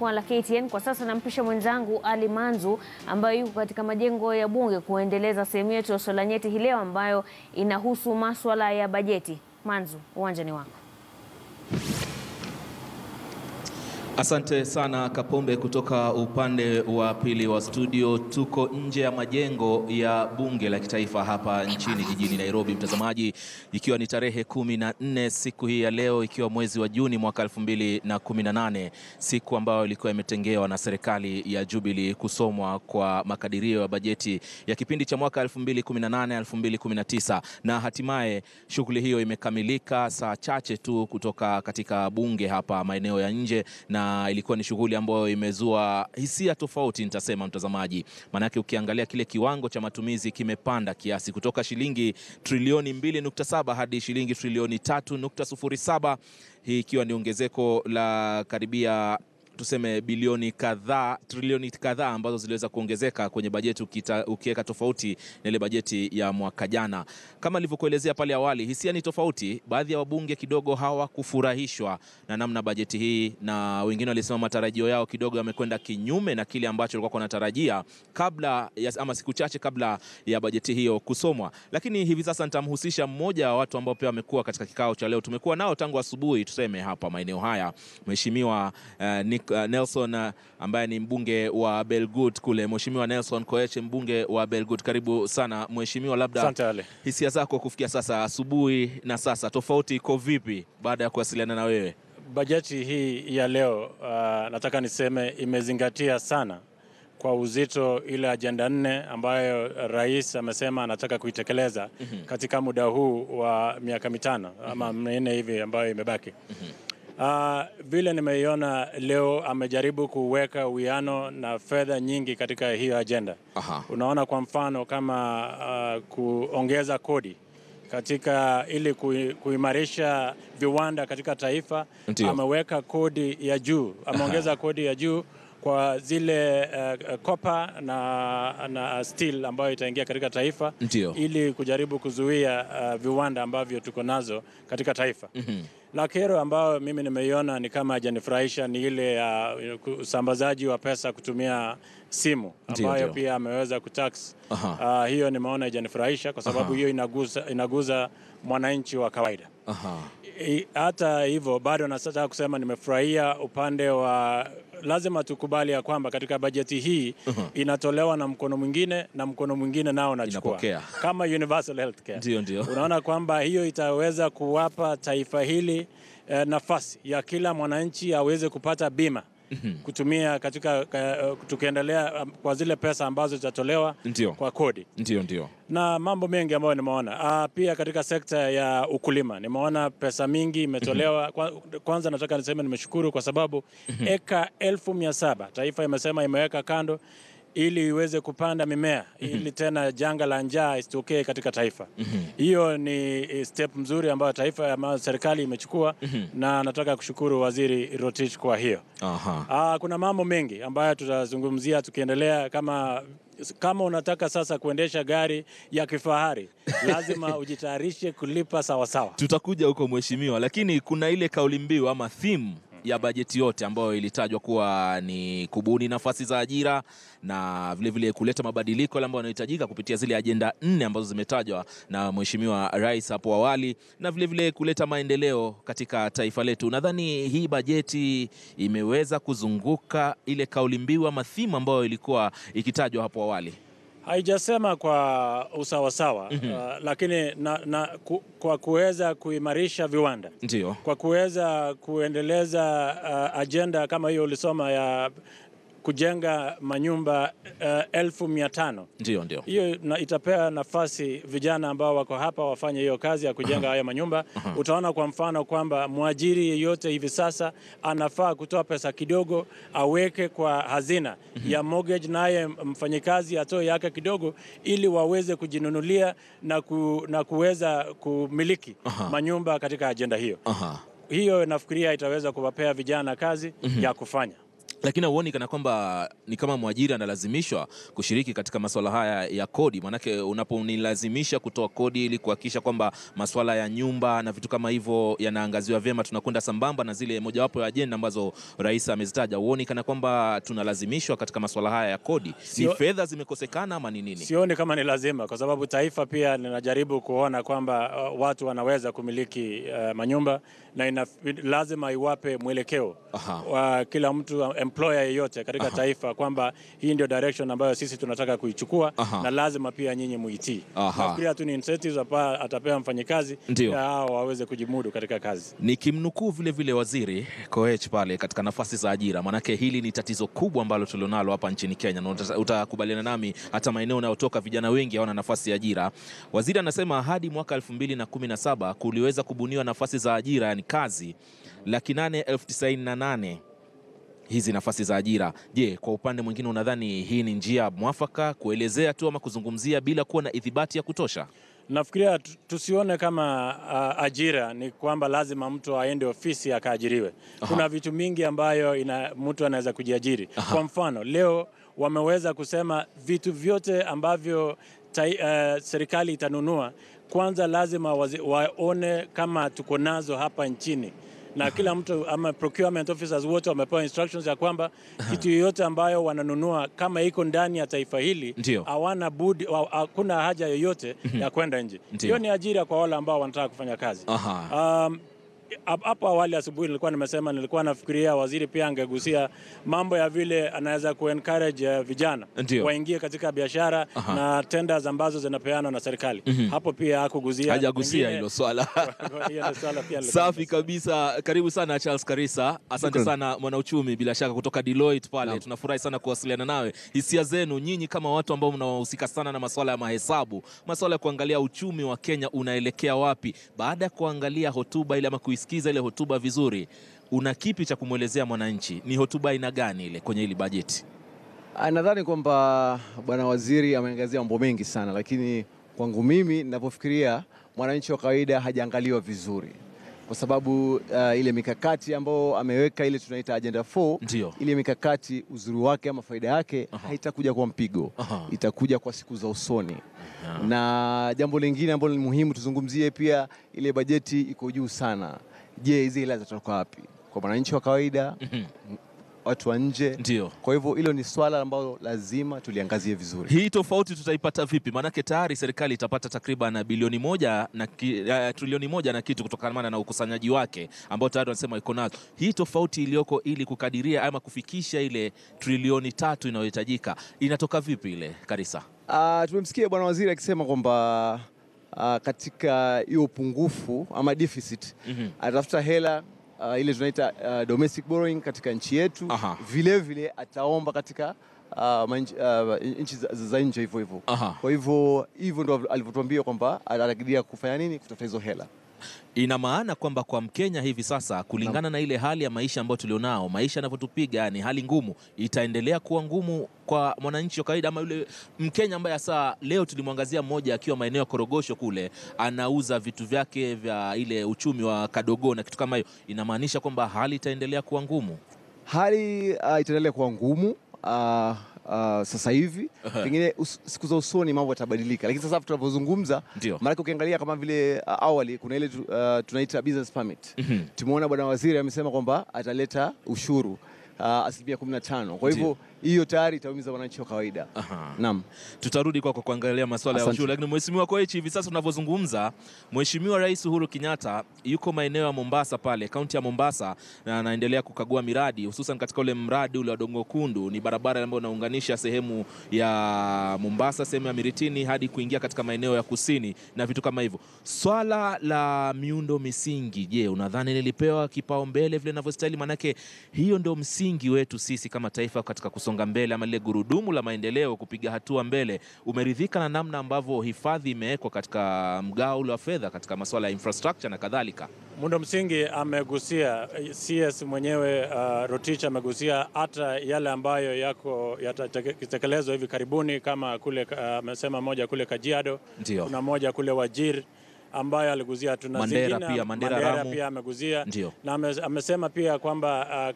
jukwaa la KTN. Kwa sasa nampisha mwenzangu Ali Manzu ambaye yuko katika majengo ya bunge kuendeleza sehemu yetu ya swala nyeti hii leo ambayo inahusu masuala ya bajeti. Manzu, uwanja ni wako. Asante sana Kapombe kutoka upande wa pili wa studio. Tuko nje ya majengo ya bunge la kitaifa hapa nchini jijini Nairobi, mtazamaji, ikiwa ni tarehe 14 siku hii ya leo, ikiwa mwezi wa Juni mwaka 2018, siku ambayo ilikuwa imetengewa na serikali ya Jubilee kusomwa kwa makadirio ya bajeti ya kipindi cha mwaka 2018-2019, na hatimaye shughuli hiyo imekamilika saa chache tu kutoka katika bunge hapa maeneo ya nje, na ilikuwa ni shughuli ambayo imezua hisia tofauti nitasema, mtazamaji. Manake ukiangalia kile kiwango cha matumizi kimepanda kiasi kutoka shilingi trilioni 2.7 hadi shilingi trilioni 3.07, hii ikiwa ni ongezeko la karibia tuseme bilioni kadhaa, trilioni kadhaa ambazo ziliweza kuongezeka kwenye bajeti ukiweka tofauti na ile bajeti ya mwaka jana. Kama nilivyokuelezea pale awali, hisia ni tofauti. Baadhi ya wabunge kidogo hawakufurahishwa na namna bajeti hii, na wengine walisema matarajio yao kidogo yamekwenda kinyume na kile ambacho walikuwa wanatarajia kabla ya, ama siku chache kabla ya bajeti hiyo kusomwa. Lakini hivi sasa nitamhusisha mmoja wa watu ambao pia wamekuwa katika kikao cha leo. Tumekuwa nao tangu asubuhi tuseme hapa maeneo haya, Mheshimiwa Nelson ambaye ni mbunge wa Belgut kule. Mheshimiwa Nelson Koeche, mbunge wa Belgut, karibu sana mheshimiwa. Labda hisia zako kufikia sasa asubuhi na sasa, tofauti iko vipi baada ya kuwasiliana na wewe? Bajeti hii ya leo nataka niseme imezingatia sana kwa uzito ile agenda 4 ambayo rais amesema anataka kuitekeleza katika muda huu wa miaka 5 ama 4 hivi ambayo imebaki. Vile nimeiona leo, amejaribu kuweka uwiano na fedha nyingi katika hiyo agenda. Unaona kwa mfano kama kuongeza kodi katika ili kuimarisha viwanda katika taifa. Ameweka kodi ya juu, ameongeza kodi ya juu kwa zile copper na steel ambayo itaingia katika taifa. Ili kujaribu kuzuia viwanda ambavyo tuko nazo katika taifa. La kero ambayo mimi nimeiona ni kama hajanifurahisha ni ile ya usambazaji wa pesa kutumia simu ambayo pia ameweza kutax. Hiyo nimeona hajanifurahisha kwa sababu hiyo inaguza mwananchi wa kawaida. Hata hivyo bado nataka kusema nimefurahia upande wa, lazima tukubali ya kwamba katika bajeti hii inatolewa na mkono mwingine na mkono mwingine nao unachukua kama universal healthcare. Unaona kwamba hiyo itaweza kuwapa taifa hili nafasi ya kila mwananchi aweze kupata bima kutumia katika tukiendelea kwa zile pesa ambazo zitatolewa kwa kodi. Na mambo mengi ambayo nimeona pia katika sekta ya ukulima nimeona pesa mingi imetolewa. Kwanza nataka niseme nimeshukuru kwa sababu eka 1700 taifa imesema imeweka kando ili iweze kupanda mimea ili tena janga la njaa isitokee katika taifa. Hiyo ni step mzuri ambayo taifa ya serikali imechukua, na nataka kushukuru Waziri Rotich kwa hiyo. Kuna mambo mengi ambayo tutazungumzia tukiendelea. Kama unataka sasa kuendesha gari ya kifahari lazima ujitayarishe kulipa sawa sawa. Tutakuja huko mheshimiwa, lakini kuna ile kauli mbiu ama theme ya bajeti yote ambayo ilitajwa kuwa ni kubuni nafasi za ajira na vile vile kuleta mabadiliko ambayo yanahitajika kupitia zile agenda 4 ambazo zimetajwa na mheshimiwa rais hapo awali, na vile vile kuleta maendeleo katika taifa letu. Nadhani hii bajeti imeweza kuzunguka ile kauli mbiu ama theme ambayo ilikuwa ikitajwa hapo awali. Haijasema kwa usawasawa, lakini kwa kuweza kuimarisha viwanda, kwa kuweza kuendeleza agenda kama hiyo ulisoma ya kujenga manyumba 1500. Hiyo itapea nafasi vijana ambao wako hapa wafanye hiyo kazi ya kujenga haya manyumba. Utaona kwa mfano kwamba mwajiri yeyote hivi sasa anafaa kutoa pesa kidogo aweke kwa hazina ya mortgage, naye mfanyikazi atoe yake kidogo ili waweze kujinunulia na kuweza kumiliki manyumba katika agenda hiyo. Hiyo nafikiria itaweza kuwapea vijana kazi ya kufanya. Lakini huoni kana kwamba ni kama mwajiri analazimishwa kushiriki katika masuala haya ya kodi? Manake unaponilazimisha kutoa kodi ili kuhakikisha kwamba masuala ya nyumba na vitu kama hivyo yanaangaziwa vyema, tunakwenda sambamba na zile mojawapo ya ajenda ambazo rais amezitaja. Huoni kana kwamba tunalazimishwa katika masuala haya ya kodi? Ni fedha zimekosekana ama ni nini? Sioni kama ni lazima, kwa sababu taifa pia linajaribu kuona kwamba watu wanaweza kumiliki manyumba, na lazima iwape mwelekeo wa kila mtu, employer yeyote katika taifa, kwamba hii ndio direction ambayo sisi tunataka kuichukua, na lazima pia nyinyi muitii. Nafikiria tu ni incentives atapea mfanyikazi ya hao waweze kujimudu katika kazi. Nikimnukuu vile vile waziri Koech pale katika nafasi za ajira, manake hili ni tatizo kubwa ambalo tulionalo hapa nchini Kenya, na utakubaliana nami hata maeneo unayotoka vijana wengi hawana nafasi ya ajira. Waziri anasema hadi mwaka 2017 kuliweza kubuniwa nafasi za ajira, yani kazi 898,000 hizi nafasi za ajira. Je, kwa upande mwingine unadhani hii ni njia mwafaka kuelezea tu ama kuzungumzia bila kuwa na ithibati ya kutosha? Nafikiria tusione kama ajira ni kwamba lazima mtu aende ofisi akaajiriwe. Kuna vitu mingi ambayo mtu anaweza kujiajiri. Kwa mfano, leo wameweza kusema vitu vyote ambavyo serikali itanunua, kwanza lazima waone kama tuko nazo hapa nchini. Na kila mtu ama procurement officers wote wamepewa instructions ya kwamba kitu yoyote ambayo wananunua kama iko ndani ya taifa hili, hawana budi, hakuna haja yoyote ya kwenda nje. Hiyo ni ajira kwa wale ambao wanataka kufanya kazi. Hapo awali asubuhi nilikuwa nafikiria waziri pia angegusia mambo ya vile anaweza kuencourage vijana waingie katika biashara na tenders ambazo zinapeanwa na serikali. Hapo pia hajagusia hilo swala. Safi kabisa. Karibu sana Charles Karisa. Asante sana mwanauchumi bila shaka kutoka Deloitte pale. Tunafurahi sana kuwasiliana nawe. Hisia zenu nyinyi kama watu ambao mnahusika sana na masuala ya mahesabu, masuala ya kuangalia uchumi wa Kenya unaelekea wapi, baada ya kuangalia hotuba ile ama kuisikiza ile hotuba vizuri, una kipi cha kumwelezea mwananchi? Ni hotuba aina gani ile kwenye ile bajeti? Nadhani kwamba bwana waziri ameangazia mambo mengi sana, lakini kwangu mimi ninapofikiria mwananchi wa kawaida hajaangaliwa vizuri, kwa sababu ile mikakati ambayo ameweka, ile tunaita agenda 4, ile mikakati uzuri wake ama faida yake haitakuja kwa mpigo, itakuja kwa siku za usoni. Na jambo lingine ambalo ni muhimu tuzungumzie pia, ile bajeti iko juu sana. Je, hizi hela zitatoka wapi? Kwa mwananchi wa kawaida, watu wa nje. Kwa hivyo hilo ni swala ambalo lazima tuliangazie vizuri. Hii tofauti tutaipata vipi? Manake tayari serikali itapata takriban bilioni 1 na trilioni 1 na kitu kutokana na ukusanyaji wake ambao tayari wanasema iko nazo. Hii tofauti iliyoko ili kukadiria ama kufikisha ile trilioni 3 inayohitajika, inatoka vipi ile, Karisa? Tumemsikia bwana waziri akisema kwamba katika hiyo pungufu ama deficit atafuta hela ile tunaita domestic borrowing katika nchi yetu. Vile vile ataomba katika nchi za nje hivyo hivyo. Kwa hivyo ndio alivyotuambia kwamba anakadiria kufanya nini, kutafuta hizo hela. Ina maana kwamba kwa Mkenya hivi sasa, kulingana na ile hali ya maisha ambayo tulionao, maisha yanavyotupiga, ni hali ngumu, itaendelea kuwa ngumu kwa mwananchi wa kawaida, ama yule Mkenya ambaye sasa leo tulimwangazia mmoja akiwa maeneo ya Korogosho kule, anauza vitu vyake vya ile uchumi wa kadogo na kitu kama hiyo, inamaanisha kwamba hali itaendelea kuwa ngumu? Hali itaendelea kuwa ngumu sasa hivi. Pengine siku za usoni mambo yatabadilika, lakini sasa tunapozungumza, maana ukiangalia kama vile awali kuna ile tunaita business permit. Tumeona bwana waziri amesema kwamba ataleta ushuru 15%. Kwa hivyo hiyo tayari itaumiza wananchi wa kawaida. Naam. Tutarudi kwa kuangalia masuala ya ushuru, lakini Mheshimiwa Koech, hivi sasa tunavyozungumza, Mheshimiwa Rais Uhuru Kenyatta yuko maeneo ya Mombasa pale, kaunti ya Mombasa, na anaendelea kukagua miradi, hususan katika ule mradi ule wa Dongo Kundu. Ni barabara ambayo inaunganisha sehemu ya Mombasa, sehemu ya Miritini hadi kuingia katika maeneo ya kusini na vitu kama hivyo. Swala la miundo misingi, je, unadhani lilipewa kipaumbele vile inavyostahili? Manake hiyo ndio msingi wetu sisi kama taifa katika kusonga mbele, ama lile gurudumu la maendeleo kupiga hatua mbele. Umeridhika na namna ambavyo hifadhi imewekwa katika mgao ule wa fedha katika masuala ya infrastructure na kadhalika? Muundo msingi amegusia, CS mwenyewe Rotich amegusia hata yale ambayo yatatekelezwa hivi karibuni, kama kule amesema moja kule Kajiado, kuna moja kule Wajir, ambayo aliguzia. Tuna Mandera pia ameguzia. Na amesema pia kwamba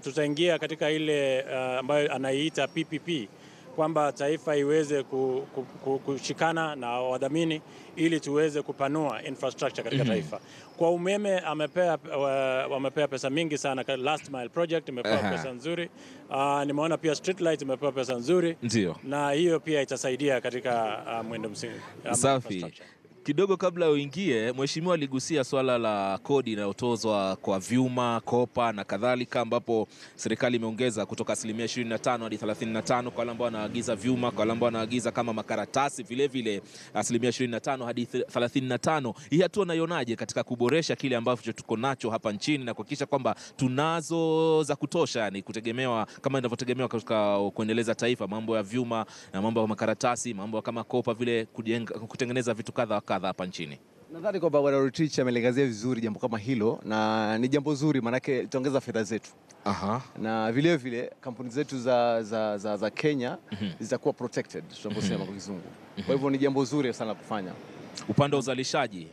tutaingia katika ile ambayo anaiita PPP, kwamba taifa iweze kushikana na wadhamini ili tuweze kupanua infrastructure katika taifa. Kwa umeme wamepea pesa mingi sana. Last mile project imepewa pesa nzuri. Nimeona pia street light imepewa pesa nzuri. Na hiyo pia itasaidia katika mwendo msingi. Safi. Kidogo kabla uingie, mheshimiwa aligusia swala la kodi inayotozwa kwa vyuma, kopa na kadhalika, ambapo serikali imeongeza kutoka 25% hadi 35% kwa wale ambao wanaagiza vyuma, kwa wale ambao wanaagiza kama makaratasi, vile vile 25% hadi 35%. Hii hatua unaionaje katika kuboresha kile ambacho tuko nacho hapa nchini na kuhakikisha kwamba tunazo za kutosha, yani kutegemewa kama inavyotegemewa katika kuendeleza taifa, mambo ya vyuma na mambo ya makaratasi, mambo kama kopa, vile kutengeneza vitu kadha hapa nchini? Nadhani kwamba Bwana Rotich ameelezea vizuri jambo kama hilo, na ni jambo zuri manake itaongeza fedha zetu. Na vile vile kampuni zetu za Kenya zitakuwa protected, tunaposema kwa kizungu. Kwa hivyo ni jambo zuri sana kufanya. Upande wa uzalishaji,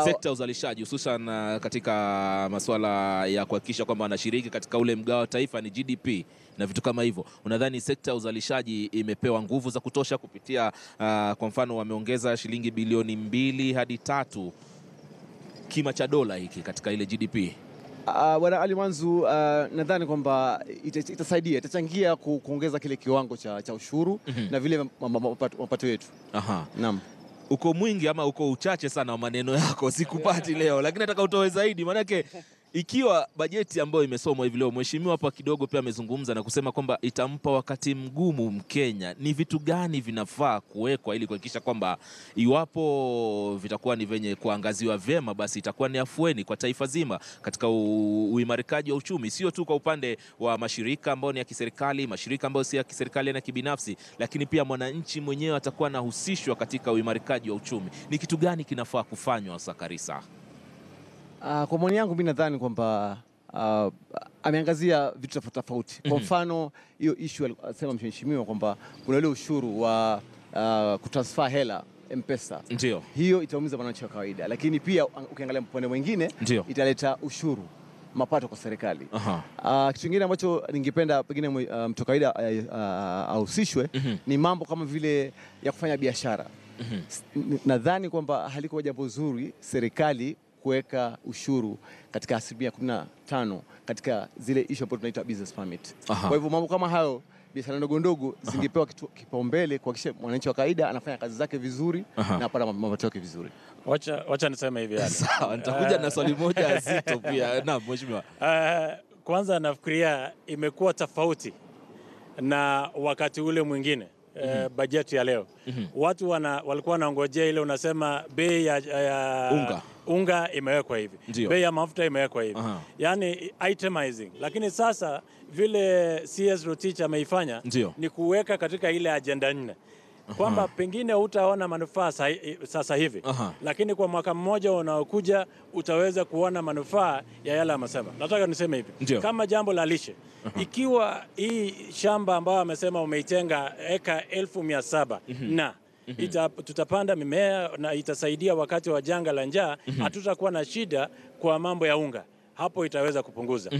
sekta ya uzalishaji hususan katika masuala ya kuhakikisha kwamba wanashiriki katika ule mgao wa taifa, ni GDP na vitu kama hivyo. Unadhani sekta ya uzalishaji imepewa nguvu za kutosha kupitia kwa mfano wameongeza shilingi bilioni 2 hadi 3 kima cha dola hiki katika ile GDP? Bwana Ali Manzu, nadhani kwamba itasaidia, itachangia kuongeza kile kiwango cha ushuru na vile mapato yetu. Naam. Uko mwingi ama uko uchache sana wa maneno yako, sikupati leo, lakini nataka utoe zaidi, manake ikiwa bajeti ambayo imesomwa hivi leo, mheshimiwa hapa kidogo pia amezungumza na kusema kwamba itampa wakati mgumu Mkenya. Ni vitu gani vinafaa kuwekwa ili kuhakikisha kwamba iwapo vitakuwa ni venye kuangaziwa vyema, basi itakuwa ni afueni kwa taifa zima katika uimarikaji wa uchumi, sio tu kwa upande wa mashirika ambayo ni ya kiserikali, mashirika ambayo si ya kiserikali na kibinafsi, lakini pia mwananchi mwenyewe atakuwa anahusishwa katika uimarikaji wa uchumi. Ni kitu gani kinafaa kufanywa Sakarisa? Kwa maoni yangu mimi nadhani kwamba ameangazia vitu tofauti. Kwa mfano hiyo issue alisema mheshimiwa kwamba kuna ile ushuru wa kutransfer hela M-Pesa. Hiyo itaumiza wananchi wa kawaida, lakini pia ukiangalia upande mwingine italeta ushuru, mapato kwa serikali. Kitu kingine ambacho ningependa pengine mtu kawaida ahusishwe ni mambo kama vile ya kufanya biashara. Nadhani kwamba haliko jambo zuri serikali kuweka ushuru katika 15% katika zile issue ambazo tunaita business permit. Kwa hivyo mambo kama hayo, biashara ndogo ndogo zingepewa kipaumbele kuhakikisha mwananchi wa kawaida anafanya kazi zake vizuri na apata mapato yake vizuri. Wacha niseme hivi yani. Sawa, nitakuja na swali moja zito pia. Naam mheshimiwa. Kwanza nafikiria imekuwa tofauti na wakati ule mwingine. Bajeti ya leo watu walikuwa wanangojea ile unasema bei ya unga imewekwa hivi, bei ya mafuta imewekwa hivi, yani itemizing. Lakini sasa vile CS Rotich ameifanya ni kuweka katika ile agenda 4 kwamba pengine utaona manufaa sasa hivi, lakini kwa mwaka mmoja unaokuja utaweza kuona manufaa ya yale amesema. Nataka niseme hivi, kama jambo la lishe, ikiwa hii shamba ambayo amesema umeitenga eka 1700 na tutapanda mimea na itasaidia wakati wa janga la njaa, hatutakuwa na shida kwa mambo ya unga, hapo itaweza kupunguza.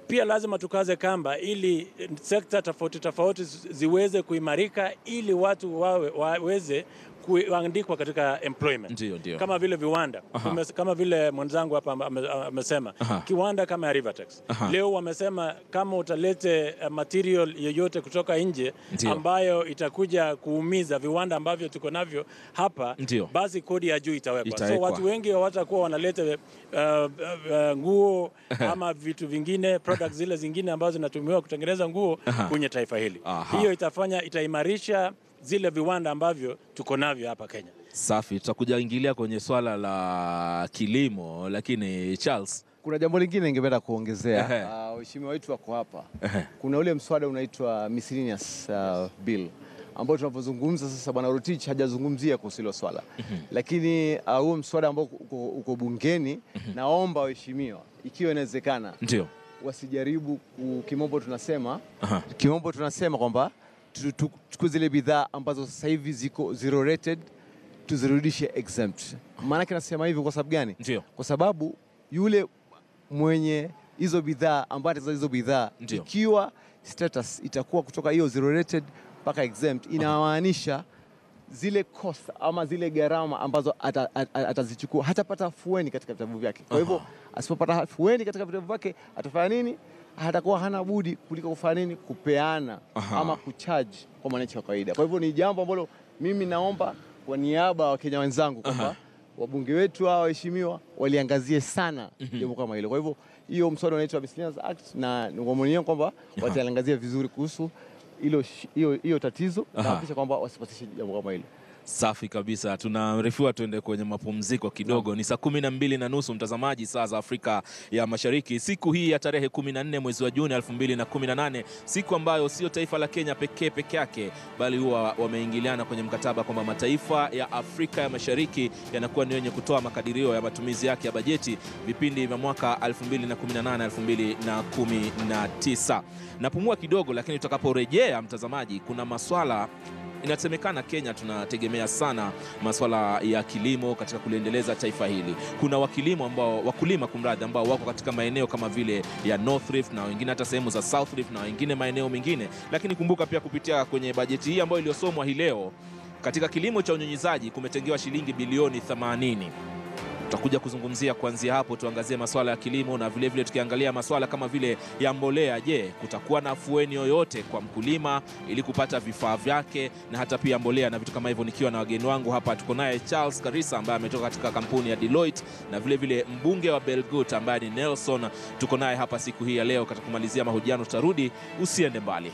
Pia lazima tukaze kamba ili sekta tofauti ziweze kuimarika, ili watu waweze kuandikwa katika employment. Kama vile viwanda, kama vile mwenzangu hapa amesema, kiwanda kama ya Rivertex. Leo wamesema kama utalete material yoyote kutoka nje ambayo itakuja kuumiza viwanda ambavyo tuko navyo hapa, basi kodi ya juu itawekwa. So watu wengi hawatakuwa wanaleta nguo ama vitu vingine, products zile zingine ambazo zinatumiwa kutengeneza nguo kwenye taifa hili. Hiyo itaimarisha zile viwanda ambavyo tuko navyo hapa Kenya. Safi, tutakuja ingilia kwenye swala la kilimo, lakini Charles, kuna jambo lingine ningependa kuongezea. Waheshimiwa wetu wako hapa. Kuna ule mswada unaitwa miscellaneous bill ambao tunapozungumza sasa, Bwana Rotich hajazungumzia kuhusu hilo swala. Lakini huo mswada ambao uko bungeni, naomba waheshimiwa, ikiwa inawezekana, wasijaribu kimombo tunasema kwamba tuchukue zile bidhaa ambazo sasa hivi ziko zero rated, tuzirudishe exempt. Maana nasema hivyo kwa sababu gani? Ndio. Kwa sababu yule mwenye hizo bidhaa ambaye atauza hizo bidhaa, ikiwa status itakuwa kutoka hiyo zero rated mpaka exempt, inamaanisha zile cost ama zile gharama ambazo atazichukua hatapata afueni katika vitabu vyake. Kwa hivyo asipopata afueni katika vitabu vyake atafanya nini? Hatakuwa hana budi kuliko kufanya nini? Kupeana ama kucharge kwa mwananchi wa kawaida. Kwa hivyo ni jambo ambalo mimi naomba kwa niaba wa Kenya wenzangu kwamba wabunge wetu hao waheshimiwa waliangazie sana jambo kama hilo. Kwa hivyo hiyo mswada unaitwa Miscellaneous Act, na nimeamini kwamba wataangazia vizuri kuhusu hiyo tatizo na kuhakikisha kwamba wasipatishe jambo kama hilo. Safi kabisa. Tunaarifiwa tuende kwenye mapumziko kidogo. Ni saa 12:30 mtazamaji, saa za Afrika ya Mashariki. Siku hii ya tarehe 14 mwezi wa Juni 2018, siku ambayo sio taifa la Kenya peke yake, bali huwa wameingiliana kwenye mkataba kwamba mataifa ya Afrika ya Mashariki yanakuwa ni wenye kutoa makadirio ya matumizi yake ya bajeti vipindi vya mwaka 2018 2019. Napumua kidogo, lakini tutakaporejea mtazamaji, kuna maswala inasemekana Kenya tunategemea sana masuala ya kilimo katika kuliendeleza taifa hili. Kuna wakulima ambao wako katika maeneo kama vile ya North Rift na wengine hata sehemu za South Rift na wengine maeneo mengine. Lakini kumbuka pia kupitia kwenye bajeti hii ambayo iliyosomwa hii leo, katika kilimo cha unyunyizaji kumetengewa shilingi bilioni 80. Tutakuja kuzungumzia kuanzia hapo, tuangazie masuala ya kilimo na vile vile tukiangalia masuala kama vile ya mbolea. Je, kutakuwa na afueni yoyote kwa mkulima ili kupata vifaa vyake na hata pia mbolea na vitu kama hivyo? Nikiwa na wageni wangu hapa, tuko naye Charles Karisa ambaye ametoka katika kampuni ya Deloitte na vile vile mbunge wa Belgut ambaye ni Nelson. Tuko naye hapa siku hii ya leo katika kumalizia mahojiano. Tutarudi, usiende mbali.